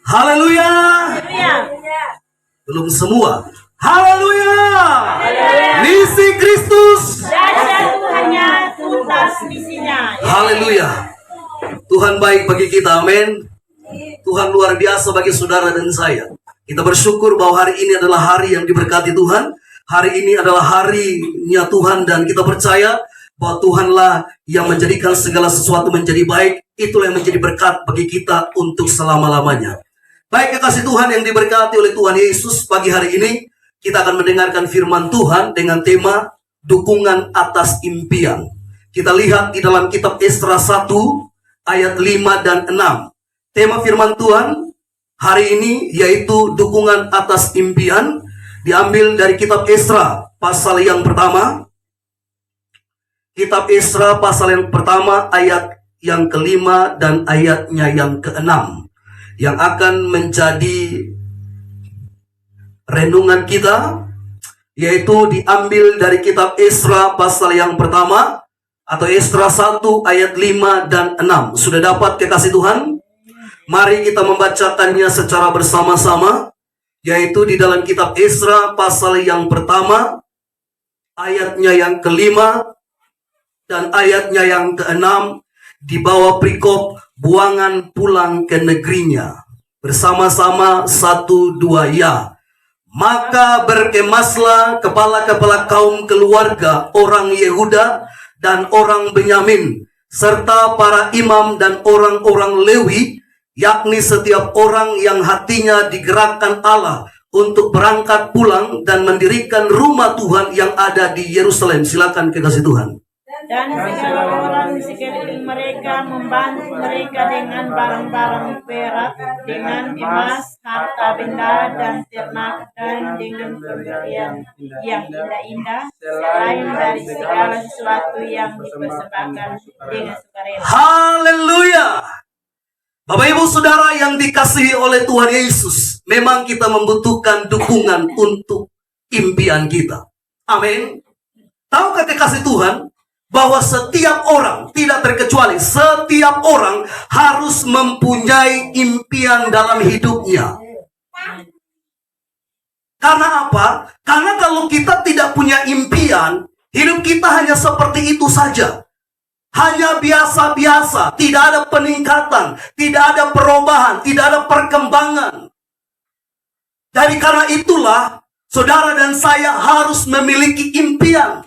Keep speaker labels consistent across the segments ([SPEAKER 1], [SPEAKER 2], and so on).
[SPEAKER 1] Haleluya. Belum semua. Haleluya. Misi Kristus.
[SPEAKER 2] Dahsyat Tuhannya, tuntas misinya.
[SPEAKER 1] Haleluya. Tuhan baik bagi kita, amin. Tuhan luar biasa bagi saudara dan saya. Kita bersyukur bahwa hari ini adalah hari yang diberkati Tuhan. Hari ini adalah harinya Tuhan dan kita percaya bahwa Tuhanlah yang menjadikan segala sesuatu menjadi baik. Itulah yang menjadi berkat bagi kita untuk selama-lamanya. Baik kekasih Tuhan yang diberkati oleh Tuhan Yesus, pagi hari ini kita akan mendengarkan firman Tuhan dengan tema dukungan atas impian. Kita lihat di dalam kitab Esra 1 ayat 5 dan 6. Tema firman Tuhan hari ini yaitu dukungan atas impian, diambil dari kitab Esra pasal yang pertama. Kitab Esra pasal yang pertama ayat yang kelima dan ayatnya yang keenam, yang akan menjadi renungan kita, yaitu diambil dari kitab Esra pasal yang pertama atau Esra 1 ayat 5 dan 6. Sudah dapat kekasih Tuhan? Mari kita membacakannya secara bersama-sama, yaitu di dalam kitab Esra pasal yang pertama ayatnya yang kelima dan ayatnya yang keenam, di bawah perikop buangan pulang ke negerinya. Bersama-sama 1, 2 ya. Maka berkemaslah kepala-kepala kaum keluarga orang Yehuda dan orang Benyamin, serta para imam dan orang-orang Lewi, yakni setiap orang yang hatinya digerakkan Allah untuk berangkat pulang dan mendirikan rumah Tuhan yang ada di Yerusalem. Silakan kekasih Tuhan.
[SPEAKER 2] Dan segala orang di sekeliling mereka membantu mereka dengan barang-barang perak, dengan emas, harta benda, dan ternak, dan dengan pemberian yang indah-indah, selain dari segala sesuatu yang dipersembahkan dengan sukarela.
[SPEAKER 1] Haleluya. Bapak Ibu Saudara yang dikasihi oleh Tuhan Yesus, memang kita membutuhkan dukungan untuk impian kita. Amin. Tahukah kekasih Tuhan bahwa setiap orang, tidak terkecuali, setiap orang harus mempunyai impian dalam hidupnya. Karena apa? Karena kalau kita tidak punya impian, hidup kita hanya seperti itu saja. Hanya biasa-biasa, tidak ada peningkatan, tidak ada perubahan, tidak ada perkembangan. Jadi karena itulah, saudara dan saya harus memiliki impian.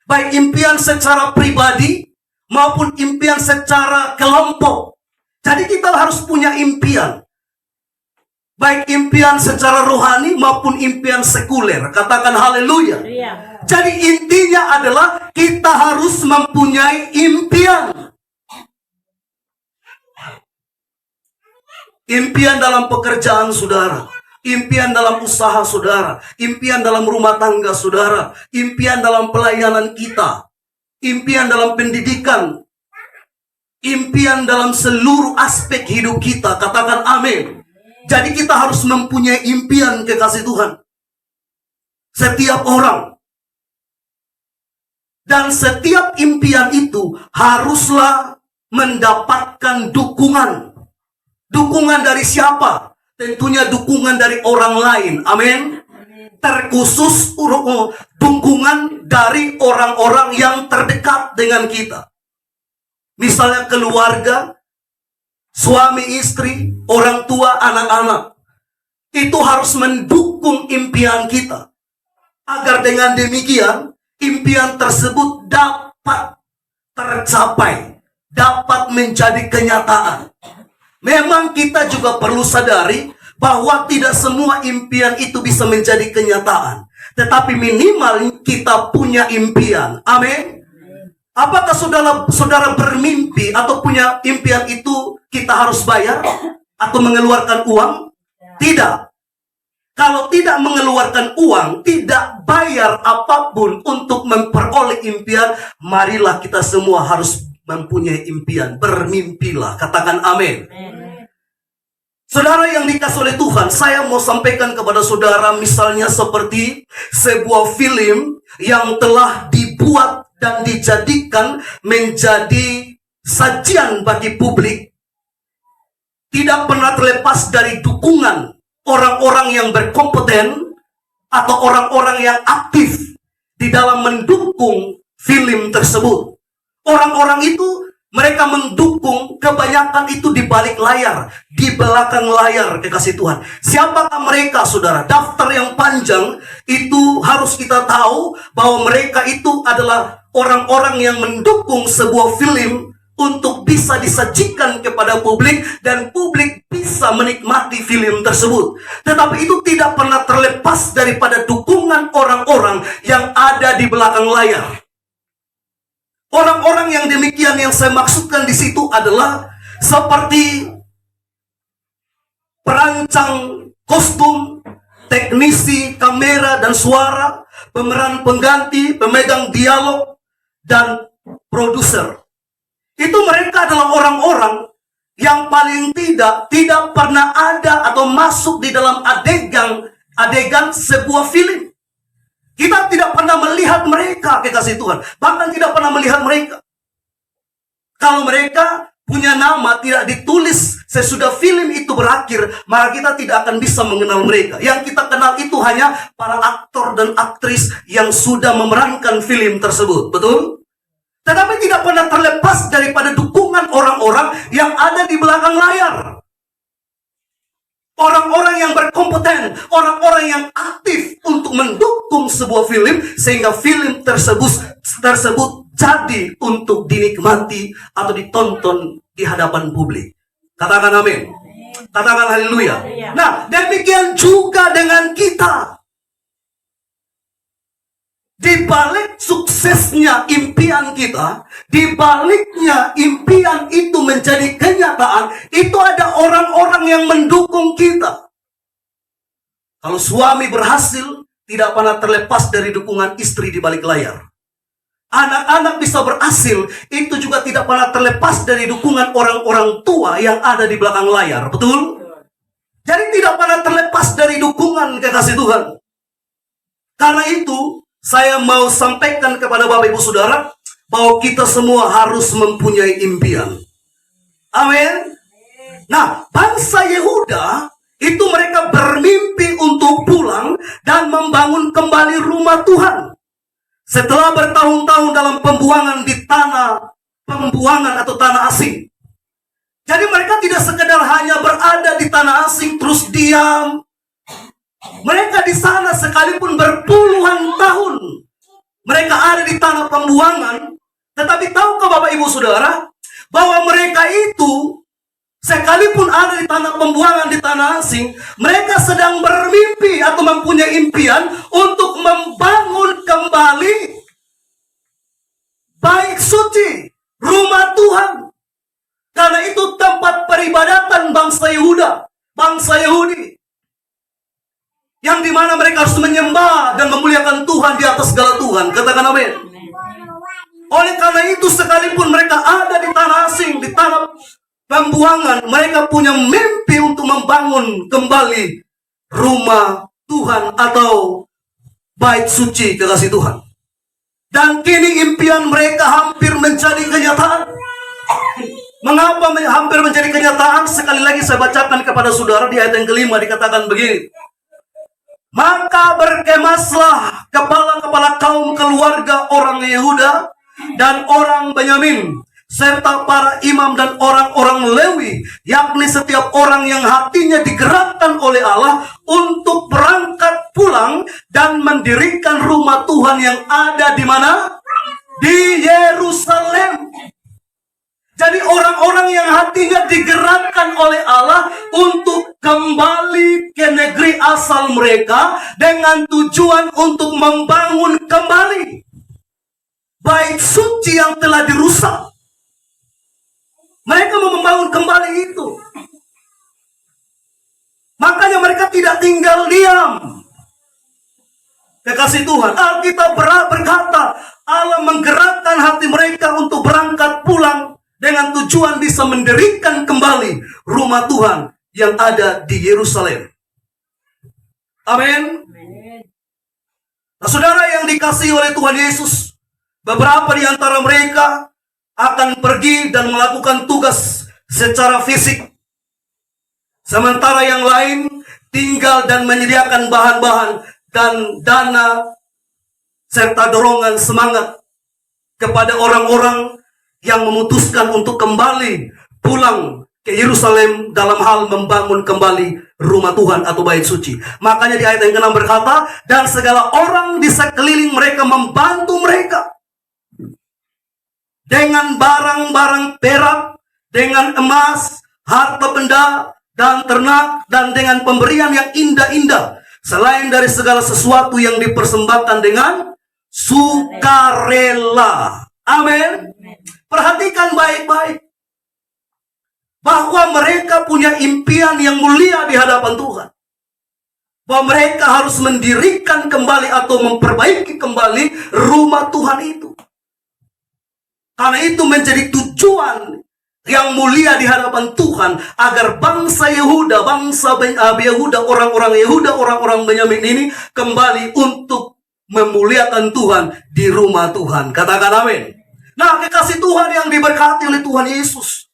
[SPEAKER 1] Baik impian secara pribadi maupun impian secara kelompok. Jadi kita harus punya impian. Baik impian secara rohani maupun impian sekuler. Katakan haleluya. Jadi intinya adalah kita harus mempunyai impian. Impian dalam pekerjaan saudara. Impian dalam usaha saudara, impian dalam rumah tangga saudara, impian dalam pelayanan kita, impian dalam pendidikan, impian dalam seluruh aspek hidup kita. Katakan amin. Jadi kita harus mempunyai impian kekasih Tuhan. Setiap orang. Dan setiap impian itu haruslah mendapatkan dukungan. Dukungan dari siapa? Tentunya dukungan dari orang lain. Amin. Terkhusus dukungan dari orang-orang yang terdekat dengan kita. Misalnya keluarga, suami istri, orang tua, anak-anak. Itu harus mendukung impian kita. Agar dengan demikian, impian tersebut dapat tercapai. Dapat menjadi kenyataan. Memang kita juga perlu sadari bahwa tidak semua impian itu bisa menjadi kenyataan. Tetapi minimal kita punya impian. Amin. Apakah saudara bermimpi atau punya impian itu kita harus bayar atau mengeluarkan uang? Tidak. Kalau tidak mengeluarkan uang, tidak bayar apapun untuk memperoleh impian, marilah kita semua harus mempunyai impian. Bermimpilah. Katakan amin. Saudara yang dikasih oleh Tuhan, saya mau sampaikan kepada saudara misalnya seperti sebuah film yang telah dibuat dan dijadikan menjadi sajian bagi publik. tidak pernah terlepas dari dukungan orang-orang yang berkompeten atau orang-orang yang aktif di dalam mendukung film tersebut. Orang-orang itu mereka mendukung, kebanyakan itu di balik layar, di belakang layar, kekasih Tuhan. Siapakah mereka, saudara? Daftar yang panjang itu harus kita tahu bahwa mereka itu adalah orang-orang yang mendukung sebuah film untuk bisa disajikan kepada publik dan publik bisa menikmati film tersebut. Tetapi itu tidak pernah terlepas daripada dukungan orang-orang yang ada di belakang layar. Orang-orang yang demikian yang saya maksudkan di situ adalah seperti perancang kostum, teknisi kamera dan suara, pemeran pengganti, pemegang dialog, dan produser. Itu mereka adalah orang-orang yang paling tidak pernah ada atau masuk di dalam adegan sebuah film. Kita tidak pernah melihat mereka, kekasih Tuhan. Bahkan tidak pernah melihat mereka. Kalau mereka punya nama tidak ditulis sesudah film itu berakhir, maka kita tidak akan bisa mengenal mereka. Yang kita kenal itu hanya para aktor dan aktris yang sudah memerankan film tersebut. Betul? Tetapi tidak pernah terlepas daripada dukungan orang-orang yang ada di belakang layar. Orang-orang yang berkompeten, orang-orang yang aktif untuk mendukung sebuah film sehingga film tersebut jadi untuk dinikmati atau ditonton di hadapan publik. Katakan amin. Katakan haleluya. Nah, demikian juga dengan kita. Di balik suksesnya impian kita, di baliknya impian itu menjadi kenyataan, itu ada orang-orang yang mendukung kita. Kalau suami berhasil, tidak pernah terlepas dari dukungan istri di balik layar. Anak-anak bisa berhasil, itu juga tidak pernah terlepas dari dukungan orang-orang tua yang ada di belakang layar. Betul? Jadi tidak pernah terlepas dari dukungan kekasih Tuhan. Karena itu, saya mau sampaikan kepada Bapak Ibu Saudara bahwa kita semua harus mempunyai impian. Amin. Nah, bangsa Yehuda itu mereka bermimpi untuk pulang dan membangun kembali rumah Tuhan. Setelah bertahun-tahun dalam pembuangan di tanah pembuangan atau tanah asing. Jadi mereka tidak sekedar hanya berada di tanah asing terus diam. Mereka di sana sekalipun berpuluhan tahun mereka ada di tanah pembuangan, tetapi tahukah Bapak Ibu Saudara bahwa mereka itu sekalipun ada di tanah pembuangan di tanah asing, mereka sedang bermimpi atau mempunyai impian untuk membangun kembali bait suci, rumah Tuhan. Karena itu tempat peribadatan bangsa Yehuda, bangsa Yahudi. Yang dimana mereka harus menyembah dan memuliakan Tuhan di atas segala Tuhan. Katakan amin. Oleh karena itu sekalipun mereka ada di tanah asing, di tanah pembuangan, mereka punya mimpi untuk membangun kembali rumah Tuhan atau bait suci kekasih Tuhan. Dan kini impian mereka hampir menjadi kenyataan. Mengapa hampir menjadi kenyataan? Sekali lagi saya bacakan kepada saudara di ayat yang kelima dikatakan begini. Maka berkemaslah kepala-kepala kaum keluarga orang Yehuda dan orang Benyamin, serta para imam dan orang-orang Lewi, yakni setiap orang yang hatinya digerakkan oleh Allah untuk berangkat pulang dan mendirikan rumah Tuhan yang ada di mana? Di Yerusalem. Jadi orang-orang yang hatinya digerakkan oleh Allah untuk kembali ke negeri asal mereka dengan tujuan untuk membangun kembali bait suci yang telah dirusak. Mereka mau membangun kembali itu. Makanya mereka tidak tinggal diam. Kekasih Tuhan, Alkitab berkata Allah menggerakkan hati mereka untuk berangkat pulang dengan tujuan bisa mendirikan kembali rumah Tuhan yang ada di Yerusalem. Amin. Nah, saudara yang dikasihi oleh Tuhan Yesus, beberapa di antara mereka akan pergi dan melakukan tugas secara fisik. Sementara yang lain tinggal dan menyediakan bahan-bahan dan dana serta dorongan semangat kepada orang-orang yang memutuskan untuk kembali pulang ke Yerusalem dalam hal membangun kembali rumah Tuhan atau bait suci. Makanya di ayat yang ke-6 berkata, dan segala orang di sekeliling mereka membantu mereka dengan barang-barang perak, dengan emas, harta benda, dan ternak, dan dengan pemberian yang indah-indah, selain dari segala sesuatu yang dipersembahkan dengan sukarela. Amin. Perhatikan baik-baik bahwa mereka punya impian yang mulia di hadapan Tuhan. Bahwa mereka harus mendirikan kembali atau memperbaiki kembali rumah Tuhan itu. Karena itu menjadi tujuan yang mulia di hadapan Tuhan, agar bangsa Yehuda, orang-orang Yehuda, orang-orang Benyamin ini kembali untuk memuliakan Tuhan di rumah Tuhan. Katakan amin. Nah, kekasih Tuhan yang diberkati oleh Tuhan Yesus,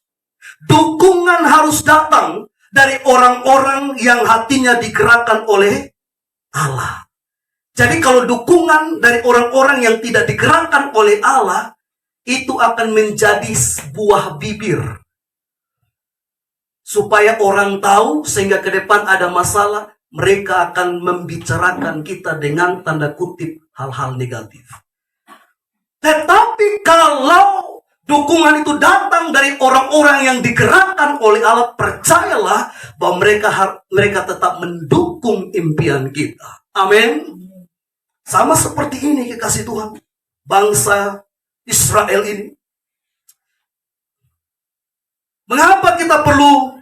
[SPEAKER 1] dukungan harus datang dari orang-orang yang hatinya digerakkan oleh Allah. Jadi kalau dukungan dari orang-orang yang tidak digerakkan oleh Allah, itu akan menjadi sebuah bibir. Supaya orang tahu, sehingga ke depan ada masalah, mereka akan membicarakan kita dengan tanda kutip hal-hal negatif. Tetapi kalau dukungan itu datang dari orang-orang yang digerakkan oleh Allah, percayalah bahwa mereka tetap mendukung impian kita. Amin. Sama seperti ini kekasih Tuhan, bangsa Israel ini. Mengapa kita perlu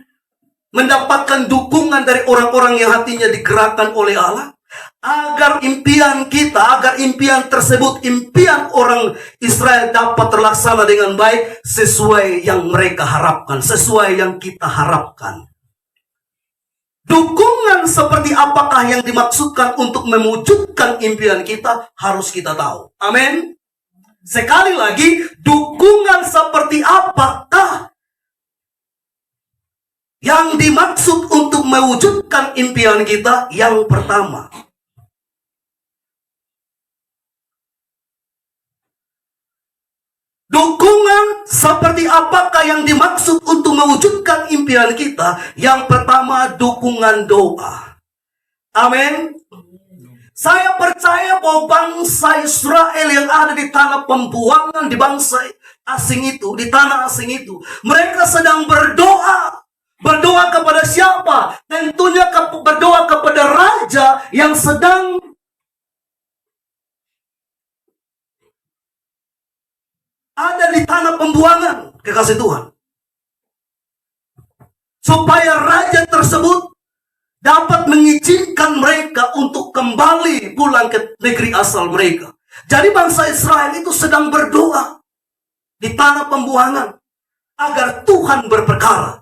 [SPEAKER 1] mendapatkan dukungan dari orang-orang yang hatinya digerakkan oleh Allah? Agar impian kita, agar impian tersebut, impian orang Israel dapat terlaksana dengan baik, sesuai yang mereka harapkan, sesuai yang kita harapkan. Dukungan seperti apakah yang dimaksudkan untuk mewujudkan impian kita, harus kita tahu. Amin. Sekali lagi, dukungan seperti apakah yang dimaksud untuk mewujudkan impian kita? Yang pertama, dukungan seperti apakah yang dimaksud untuk mewujudkan impian kita? Yang pertama, dukungan doa. Amin. Saya percaya bahwa bangsa Israel yang ada di tanah pembuangan, di bangsa asing itu, di tanah asing itu, mereka sedang berdoa. Berdoa kepada siapa? Tentunya berdoa kepada raja yang sedang ada di tanah pembuangan, kekasih Tuhan. Supaya raja tersebut dapat mengizinkan mereka untuk kembali pulang ke negeri asal mereka. Jadi bangsa Israel itu sedang berdoa di tanah pembuangan agar Tuhan berperkara.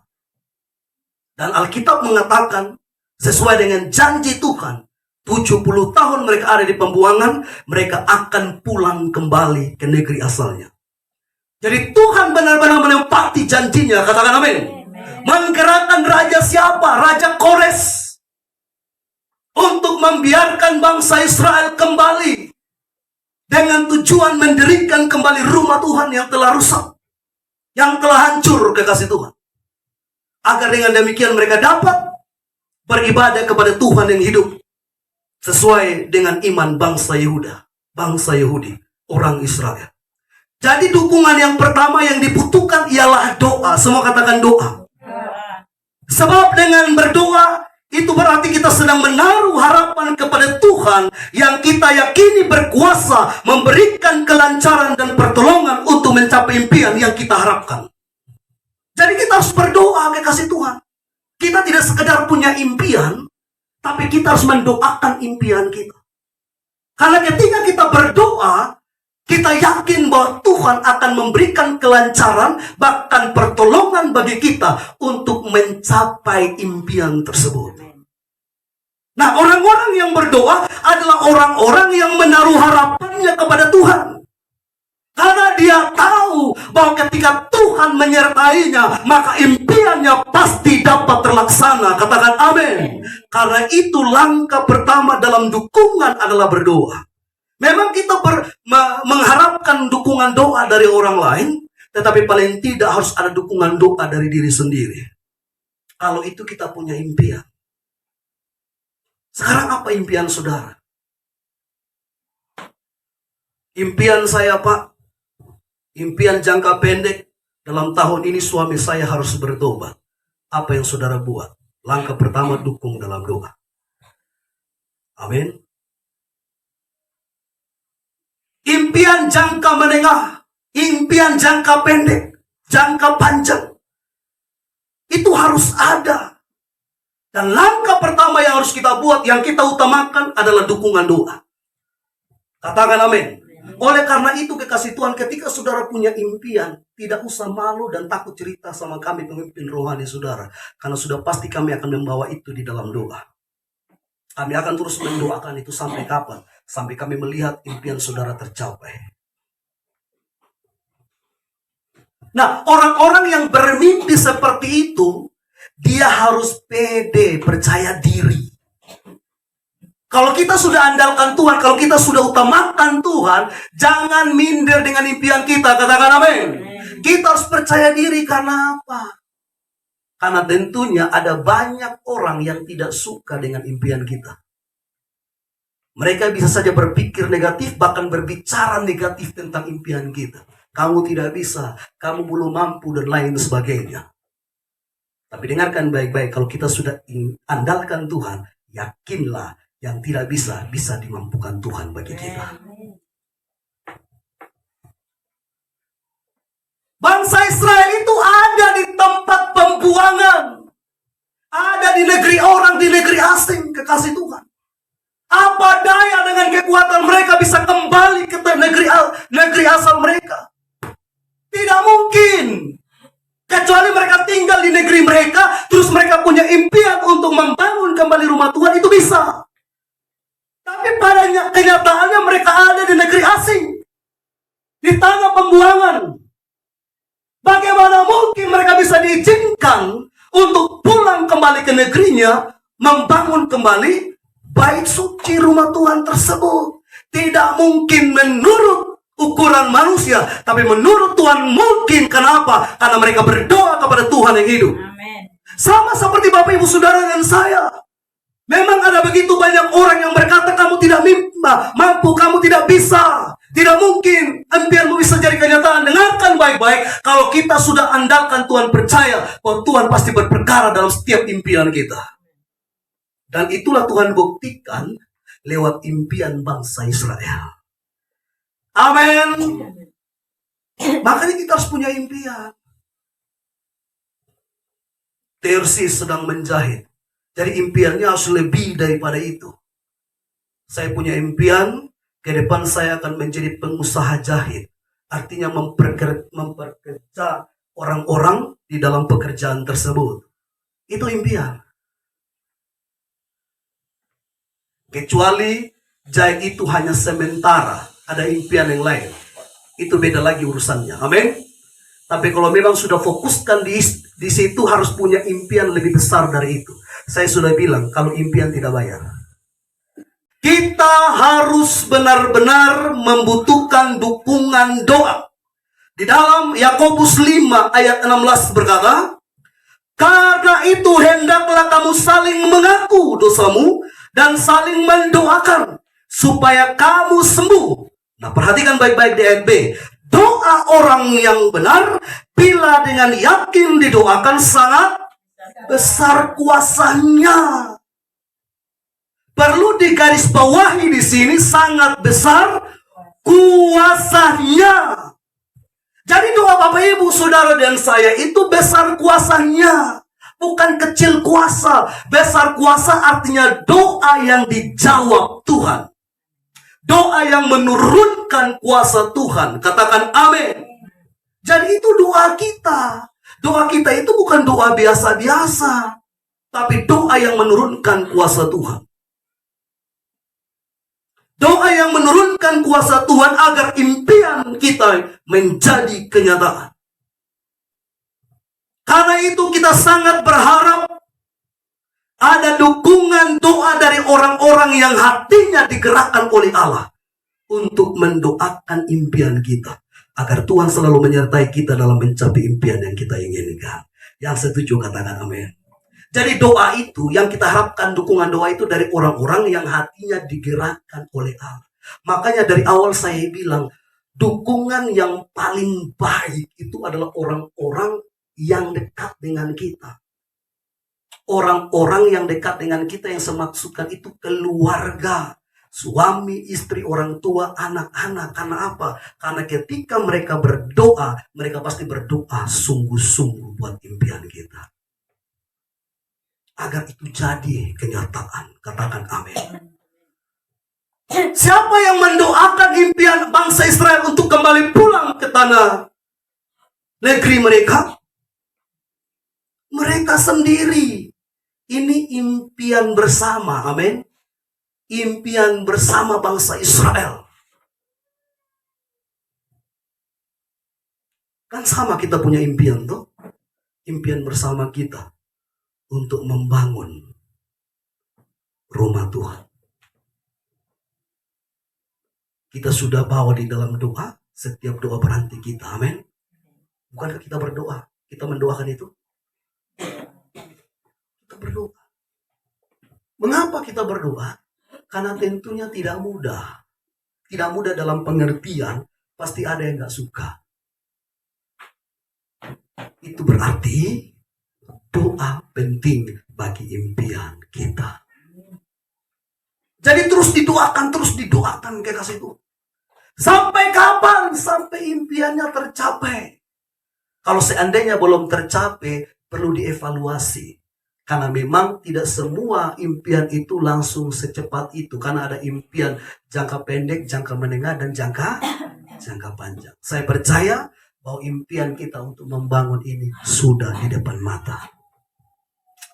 [SPEAKER 1] Dan Alkitab mengatakan sesuai dengan janji Tuhan, 70 tahun mereka ada di pembuangan, mereka akan pulang kembali ke negeri asalnya. Jadi Tuhan benar-benar menepati janjinya. Katakan amin. Menggerakkan raja siapa? Raja Kores, untuk membiarkan bangsa Israel kembali dengan tujuan mendirikan kembali rumah Tuhan yang telah rusak, yang telah hancur, kekasih Tuhan. Agar dengan demikian mereka dapat beribadah kepada Tuhan yang hidup sesuai dengan iman bangsa Yehuda, bangsa Yahudi, orang Israel. Jadi dukungan yang pertama yang dibutuhkan ialah doa. Semua katakan doa. Sebab dengan berdoa, itu berarti kita sedang menaruh harapan kepada Tuhan yang kita yakini berkuasa memberikan kelancaran dan pertolongan untuk mencapai impian yang kita harapkan. Jadi kita harus berdoa, kekasih Tuhan. Kita tidak sekedar punya impian, tapi kita harus mendoakan impian kita. Karena ketika kita berdoa, kita yakin bahwa Tuhan akan memberikan kelancaran, bahkan pertolongan bagi kita untuk mencapai impian tersebut. Nah, orang-orang yang berdoa adalah orang-orang yang menaruh harapannya kepada Tuhan. Karena dia tahu bahwa ketika Tuhan menyertainya, maka impiannya pasti dapat terlaksana. katakan amin. Karena itu langkah pertama dalam dukungan adalah berdoa. Memang kita mengharapkan dukungan doa dari orang lain, tetapi paling tidak harus ada dukungan doa dari diri sendiri. Kalau itu kita punya impian. Sekarang apa impian saudara? Impian saya, Pak, impian jangka pendek, dalam tahun ini suami saya harus bertobat. Apa yang saudara buat? Langkah pertama, dukung dalam doa. Amin. Impian jangka menengah, impian jangka pendek, jangka panjang, itu harus ada. Dan langkah pertama yang harus kita buat, yang kita utamakan adalah dukungan doa. Katakan amin. Oleh karena itu kekasih Tuhan, ketika saudara punya impian, tidak usah malu dan takut cerita sama kami pemimpin rohani saudara. Karena sudah pasti kami akan membawa itu di dalam doa. Kami akan terus mendoakan itu sampai kapan? Sampai kami melihat impian saudara tercapai. Nah, orang-orang yang bermimpi seperti itu, dia harus pede, percaya diri. Kalau kita sudah andalkan Tuhan, kalau kita sudah utamakan Tuhan, jangan minder dengan impian kita. Katakan amin. Kita harus percaya diri. Karena apa? Karena tentunya ada banyak orang yang tidak suka dengan impian kita. Mereka bisa saja berpikir negatif, bahkan berbicara negatif tentang impian kita. Kamu tidak bisa, kamu belum mampu, dan lain sebagainya. Tapi dengarkan baik-baik, kalau kita sudah andalkan Tuhan, yakinlah, yang tidak bisa, bisa dimampukan Tuhan bagi kita. Bangsa Israel itu ada di tempat pembuangan. Ada di negeri orang, di negeri asing, kekasih Tuhan. Apa daya dengan kekuatan mereka bisa kembali ke negeri asal mereka? Tidak mungkin. Kecuali mereka tinggal di negeri mereka, terus mereka punya impian untuk membangun kembali rumah Tuhan, itu bisa. Tapi pada kenyataannya mereka ada di negeri asing, di tanah pembuangan. Bagaimana mungkin mereka bisa diizinkan untuk pulang kembali ke negerinya, membangun kembali bait suci rumah Tuhan tersebut? Tidak mungkin menurut ukuran manusia, tapi menurut Tuhan mungkin. Kenapa? Karena mereka berdoa kepada Tuhan yang hidup.
[SPEAKER 2] Amin.
[SPEAKER 1] Sama seperti Bapak Ibu Saudara dan saya. Memang ada begitu banyak orang yang berkata kamu tidak mampu, kamu tidak bisa. Tidak mungkin impianmu bisa jadi kenyataan. Dengarkan baik-baik, kalau kita sudah andalkan Tuhan, percaya bahwa Tuhan pasti berperkara dalam setiap impian kita. Dan itulah Tuhan buktikan lewat impian bangsa Israel. Amin. Makanya kita harus punya impian. Tarsis sedang menjahit. Jadi impiannya harus lebih daripada itu. Saya punya impian, ke depan saya akan menjadi pengusaha jahit. Artinya memperkerja orang-orang di dalam pekerjaan tersebut. Itu impian. Kecuali jahit itu hanya sementara, ada impian yang lain. Itu beda lagi urusannya. Amin. Tapi kalau memang sudah fokuskan di situ, harus punya impian lebih besar dari itu. Saya sudah bilang, kalau impian tidak bayar. Kita harus benar-benar membutuhkan dukungan doa. Di dalam Yakobus 5 ayat 16 berkata, karena itu hendaklah kamu saling mengaku dosamu dan saling mendoakan supaya kamu sembuh. Nah, perhatikan baik-baik di ayat B. Doa orang yang benar bila dengan yakin didoakan sangat besar kuasanya. Perlu digarisbawahi di sini, sangat besar kuasanya. Jadi doa Bapak Ibu Saudara dan saya itu besar kuasanya, bukan kecil kuasa. Besar kuasa artinya doa yang dijawab Tuhan. Doa yang menurunkan kuasa Tuhan. Katakan amin. Jadi itu doa kita. Doa kita itu bukan doa biasa-biasa, tapi doa yang menurunkan kuasa Tuhan. Doa yang menurunkan kuasa Tuhan agar impian kita menjadi kenyataan. Karena itu kita sangat berharap Ada dukungan doa dari orang-orang yang hatinya digerakkan oleh Allah untuk mendoakan impian kita, agar Tuhan selalu menyertai kita dalam mencapai impian yang kita inginkan. Yang setuju katakan amin. Jadi doa itu yang kita harapkan, dukungan doa itu dari orang-orang yang hatinya digerakkan oleh Allah. Makanya dari awal saya bilang, dukungan yang paling baik itu adalah orang-orang yang dekat dengan kita. Orang-orang yang dekat dengan kita, yang saya maksudkan itu keluarga. Suami, istri, orang tua, anak-anak. Karena apa? Karena ketika mereka berdoa, mereka pasti berdoa sungguh-sungguh buat impian kita. Agar itu jadi kenyataan. Katakan amin. Siapa yang mendoakan impian bangsa Israel untuk kembali pulang ke tanah negeri mereka? Mereka sendiri. Ini impian bersama. Amin. Impian bersama bangsa Israel. Kan sama kita punya impian tuh. Impian bersama kita untuk membangun rumah Tuhan. Kita sudah bawa di dalam doa. Setiap doa berhenti kita. Amin. Bukankah kita berdoa? Kita mendoakan itu? Kita berdoa. Mengapa kita berdoa? Karena tentunya tidak mudah. Tidak mudah dalam pengertian, pasti ada yang gak suka. Itu berarti doa penting bagi impian kita. Jadi terus didoakan kekasih Tuhan. Sampai kapan? Sampai impiannya tercapai. Kalau seandainya belum tercapai, perlu dievaluasi. Karena memang tidak semua impian itu langsung secepat itu. Karena ada impian jangka pendek, jangka menengah, dan jangka panjang. Saya percaya bahwa impian kita untuk membangun ini sudah di depan mata.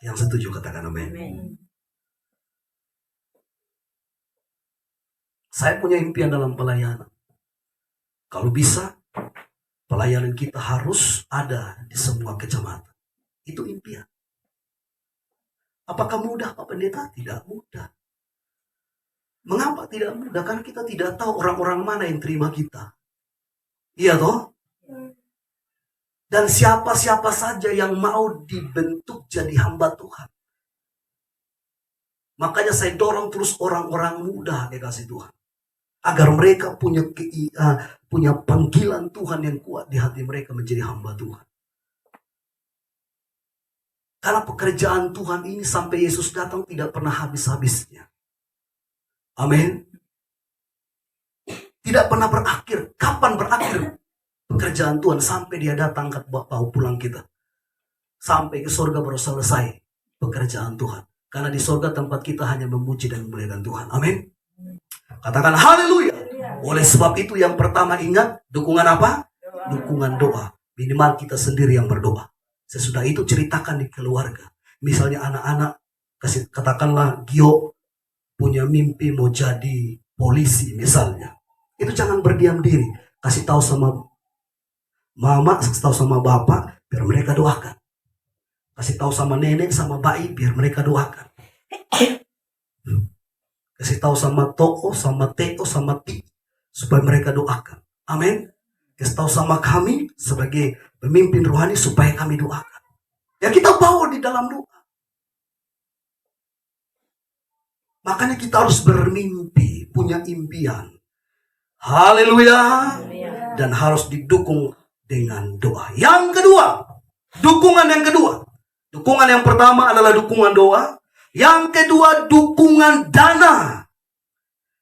[SPEAKER 1] Yang setuju katakan amin. Saya punya impian dalam pelayanan. Kalau bisa, pelayanan kita harus ada di semua kecamatan. Itu impian. Apakah mudah Pak Pendeta? Tidak mudah. Mengapa tidak mudah? Karena kita tidak tahu orang-orang mana yang terima kita. Iya toh? Dan siapa-siapa saja yang mau dibentuk jadi hamba Tuhan. Makanya saya dorong terus orang-orang muda dikasih Tuhan. Agar mereka punya panggilan Tuhan yang kuat di hati mereka menjadi hamba Tuhan. Karena pekerjaan Tuhan ini sampai Yesus datang tidak pernah habis-habisnya. Amin. Tidak pernah berakhir. Kapan berakhir pekerjaan Tuhan? Sampai dia datang ke bawa pulang kita. Sampai ke surga baru selesai pekerjaan Tuhan. Karena di surga tempat kita hanya memuji dan memuliakan Tuhan. Amin. Katakan haleluya. Oleh sebab itu yang pertama ingat, dukungan apa? Dukungan doa. Minimal kita sendiri yang berdoa. Sesudah itu ceritakan di keluarga. Misalnya anak-anak, katakanlah Gio punya mimpi mau jadi polisi misalnya. Itu jangan berdiam diri. Kasih tahu sama mama, kasih tahu sama bapak, biar mereka doakan. Kasih tahu sama nenek, sama bayi, biar mereka doakan. Kasih tahu sama toko, sama teko, sama ti, supaya mereka doakan. Amin. Kasih tahu sama kami sebagai pemimpin rohani supaya kami doakan. Ya kita bawa di dalam doa. Makanya kita harus bermimpi, punya impian. Haleluya. Dan harus didukung dengan doa. Yang kedua, dukungan yang kedua. Dukungan yang pertama adalah dukungan doa. Yang kedua, dukungan dana.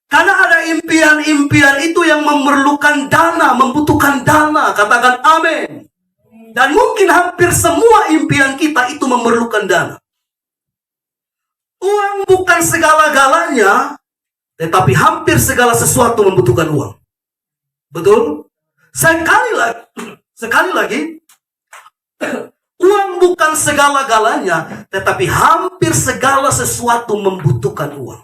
[SPEAKER 1] Karena ada impian-impian itu yang memerlukan dana, membutuhkan dana. Katakan amin. Dan mungkin hampir semua impian kita itu memerlukan dana. Uang bukan segala-galanya, tetapi hampir segala sesuatu membutuhkan uang. Betul? Sekali lagi, uang bukan segala-galanya, tetapi hampir segala sesuatu membutuhkan uang.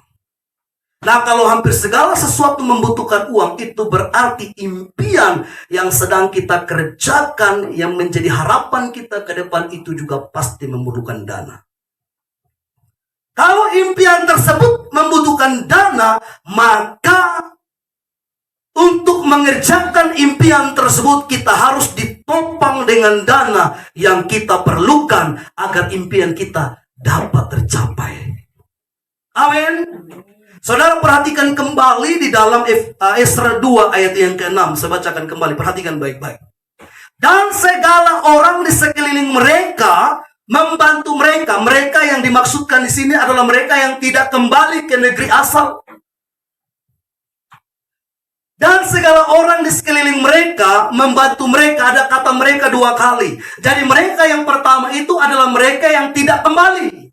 [SPEAKER 1] Nah, kalau hampir segala sesuatu membutuhkan uang, itu berarti impian yang sedang kita kerjakan, yang menjadi harapan kita ke depan itu juga pasti memerlukan dana. kalau impian tersebut membutuhkan dana, maka untuk mengerjakan impian tersebut kita harus ditopang dengan dana yang kita perlukan agar impian kita dapat tercapai. Amin. Saudara perhatikan kembali di dalam Esra 2 ayat yang ke-6. Saya bacakan kembali, perhatikan baik-baik. Dan segala orang di sekeliling mereka membantu mereka. Mereka yang dimaksudkan di sini adalah mereka yang tidak kembali ke negeri asal. Dan segala orang di sekeliling mereka membantu mereka. Ada kata mereka 2 kali. Jadi mereka yang pertama itu adalah mereka yang tidak kembali.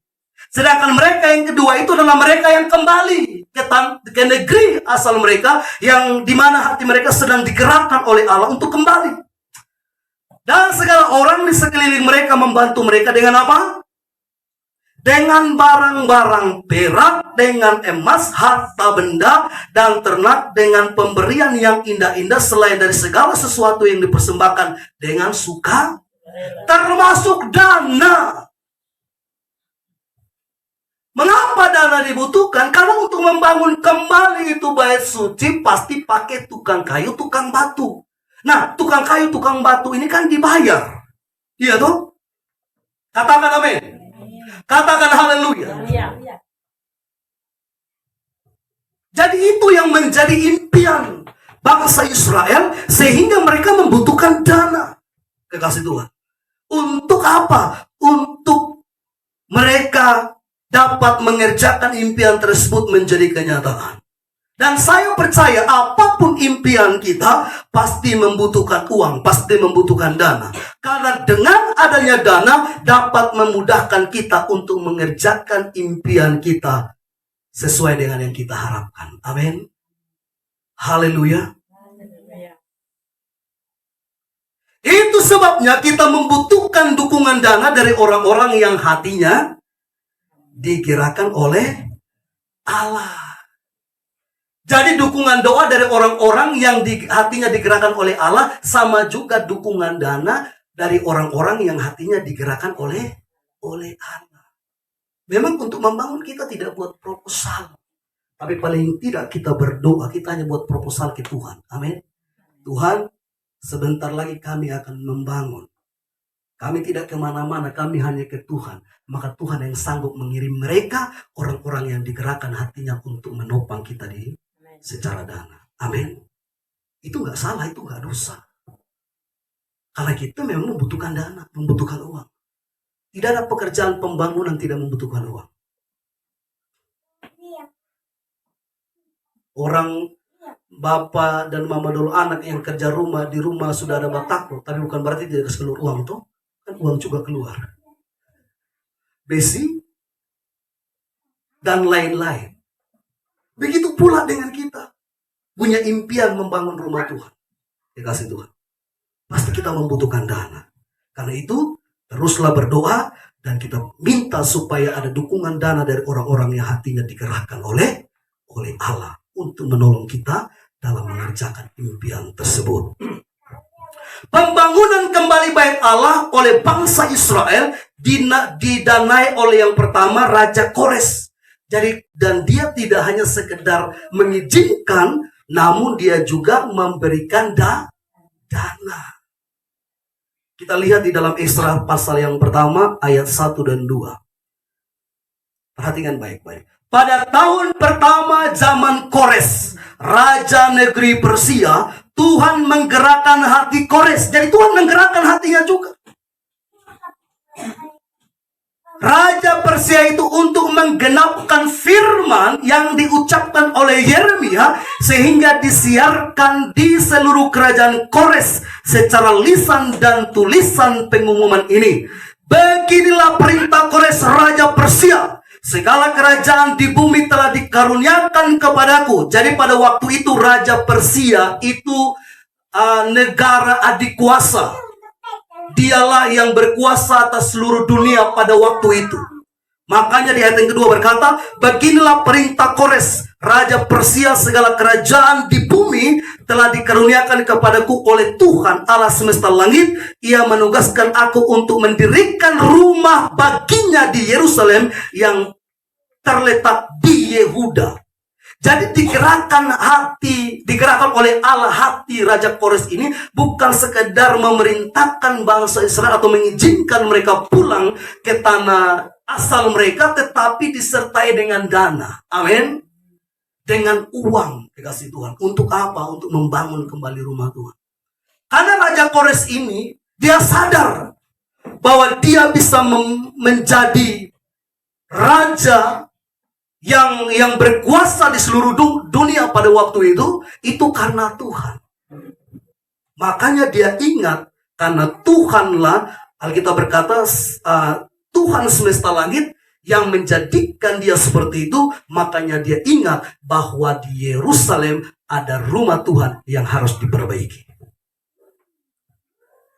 [SPEAKER 1] Sedangkan mereka yang kedua itu adalah mereka yang kembali ke negeri asal mereka, yang dimana hati mereka sedang digerakkan oleh Allah untuk kembali. Dan segala orang di sekeliling mereka membantu mereka dengan apa? Dengan barang-barang perak, dengan emas, harta benda, dan ternak, dengan pemberian yang indah-indah, selain dari segala sesuatu yang dipersembahkan dengan suka, termasuk dana. Mengapa dana dibutuhkan? Karena untuk membangun kembali itu bait suci pasti pakai tukang kayu, tukang batu. Nah, tukang kayu, tukang batu ini kan dibayar. Iya tuh? Katakan amin. Katakan haleluya. Jadi itu yang menjadi impian bangsa Israel, sehingga mereka membutuhkan dana. Kekasih Tuhan. Untuk apa? Untuk mereka dapat mengerjakan impian tersebut menjadi kenyataan. Dan saya percaya apapun impian kita pasti membutuhkan uang, pasti membutuhkan dana. Karena dengan adanya dana dapat memudahkan kita untuk mengerjakan impian kita sesuai dengan yang kita harapkan. Amin. Haleluya. Itu sebabnya kita membutuhkan dukungan dana dari orang-orang yang hatinya digerakkan oleh Allah. Jadi dukungan doa dari orang-orang yang hatinya digerakkan oleh Allah sama juga dukungan dana dari orang-orang yang hatinya digerakkan oleh Allah. Memang untuk membangun kita tidak buat proposal, tapi paling tidak kita berdoa, kita hanya buat proposal ke Tuhan. Amin. Tuhan, sebentar lagi kami akan membangun. Kami tidak kemana-mana, kami hanya ke Tuhan. Maka Tuhan yang sanggup mengirim mereka, orang-orang yang digerakkan hatinya untuk menopang kita secara dana. Amin. Itu nggak salah, itu nggak dosa. Karena kita memang membutuhkan dana, membutuhkan uang. Tidak ada pekerjaan pembangunan tidak membutuhkan uang. Orang bapak dan mama dulu anak yang kerja rumah, di rumah sudah ada batako, tapi bukan berarti tidak keluar uang tuh. Kan uang juga keluar. Besi dan lain-lain. Begitu pula dengan kita. Punya impian membangun rumah Tuhan. Dikasih Tuhan. Pasti kita membutuhkan dana. Karena itu, teruslah berdoa dan kita minta supaya ada dukungan dana dari orang-orang yang hatinya digerakkan oleh Allah untuk menolong kita dalam mengerjakan impian tersebut. Pembangunan kembali bait Allah oleh bangsa Israel didanai oleh yang pertama Raja Kores. Jadi dan dia tidak hanya sekedar mengizinkan, namun dia juga memberikan dana. Kita lihat di dalam Esra pasal yang pertama ayat 1 dan 2. Perhatikan baik-baik. Pada tahun pertama zaman Kores, raja negeri Persia, Tuhan menggerakkan hati Kores. Jadi Tuhan menggerakkan hatinya juga. Raja Persia itu untuk menggenapkan firman yang diucapkan oleh Yeremia, sehingga disiarkan di seluruh kerajaan Kores secara lisan dan tulisan pengumuman ini. Beginilah perintah Kores raja Persia. Segala kerajaan di bumi telah dikaruniakan kepadaku. Jadi pada waktu itu Raja Persia itu negara adikuasa. Dialah yang berkuasa atas seluruh dunia pada waktu itu. Makanya di ayat yang kedua berkata, beginilah perintah Kores, Raja Persia, segala kerajaan di bumi telah dikaruniakan kepadaku oleh Tuhan Allah semesta langit. Ia menugaskan aku untuk mendirikan rumah baginya di Yerusalem yang terletak di Yehuda. Jadi digerakkan oleh Allah hati Raja Kores ini bukan sekedar memerintahkan bangsa Israel atau mengizinkan mereka pulang ke tanah asal mereka, tetapi disertai dengan dana. Amin. Dengan uang dikasih Tuhan. Untuk apa? Untuk membangun kembali rumah Tuhan. Karena Raja Kores ini, dia sadar bahwa dia bisa menjadi raja yang berkuasa di seluruh dunia pada waktu itu karena Tuhan. Makanya dia ingat, karena Tuhanlah, Alkitab berkata, Tuhan semesta langit yang menjadikan dia seperti itu, makanya dia ingat bahwa di Yerusalem ada rumah Tuhan yang harus diperbaiki.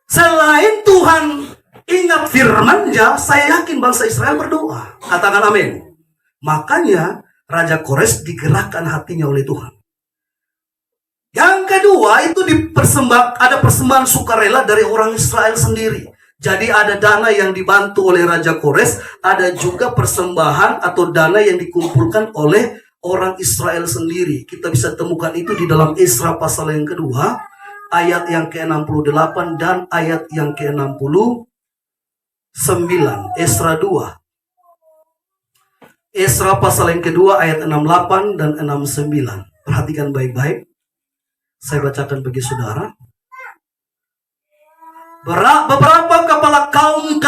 [SPEAKER 1] Selain Tuhan ingat firman-Nya, saya yakin bangsa Israel berdoa. Katakan amin. Makanya Raja Kores digerakkan hatinya oleh Tuhan. Yang kedua itu ada persembahan sukarela dari orang Israel sendiri. Jadi ada dana yang dibantu oleh Raja Kores, ada juga persembahan atau dana yang dikumpulkan oleh orang Israel sendiri. Kita bisa temukan itu di dalam Esra pasal yang kedua, ayat yang ke-68 dan ayat yang ke-69. Esra 2. Esra pasal yang kedua ayat 68 dan 69. Perhatikan baik-baik. Saya bacakan bagi saudara. Beberapa kepala kaum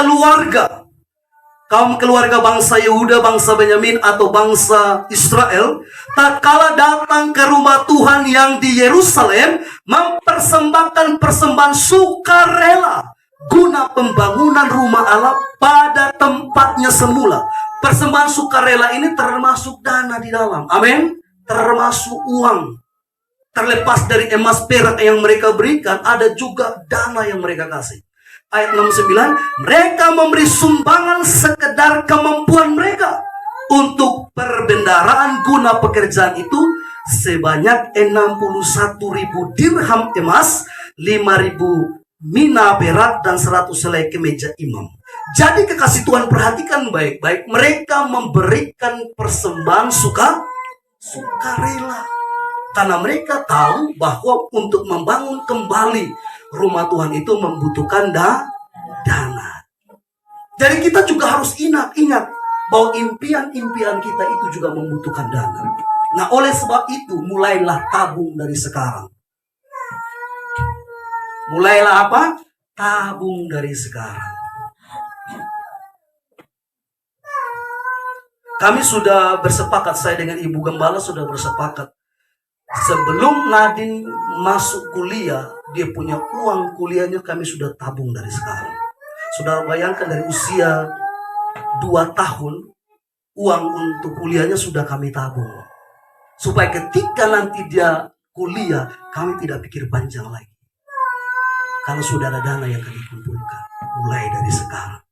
[SPEAKER 1] keluarga bangsa Yehuda, bangsa Benyamin atau bangsa Israel, tatkala datang ke rumah Tuhan yang di Yerusalem, mempersembahkan persembahan sukarela guna pembangunan rumah Allah pada tempatnya semula. Persembahan sukarela ini termasuk dana di dalam. Amin. Termasuk uang. Terlepas dari emas perak yang mereka berikan, ada juga dana yang mereka kasih. Ayat 69, mereka memberi sumbangan sekedar kemampuan mereka untuk perbendaharaan guna pekerjaan itu sebanyak 61.000 dirham emas, 5.000 mina perak, dan 100 helai kemeja imam. Jadi kekasih Tuhan, perhatikan baik-baik. Mereka memberikan persembahan sukarela. Karena mereka tahu bahwa untuk membangun kembali rumah Tuhan itu membutuhkan dana. Jadi kita juga harus ingat bahwa impian-impian kita itu juga membutuhkan dana. Nah, oleh sebab itu mulailah tabung dari sekarang. Mulailah apa? Tabung dari sekarang. Kami sudah bersepakat, saya dengan Ibu Gembala sudah bersepakat. Sebelum Nadine masuk kuliah, dia punya uang kuliahnya kami sudah tabung dari sekarang. Saudara bayangkan dari usia 2 tahun, uang untuk kuliahnya sudah kami tabung. Supaya ketika nanti dia kuliah, kami tidak pikir panjang lagi. Karena sudah ada dana yang kami kumpulkan, mulai dari sekarang.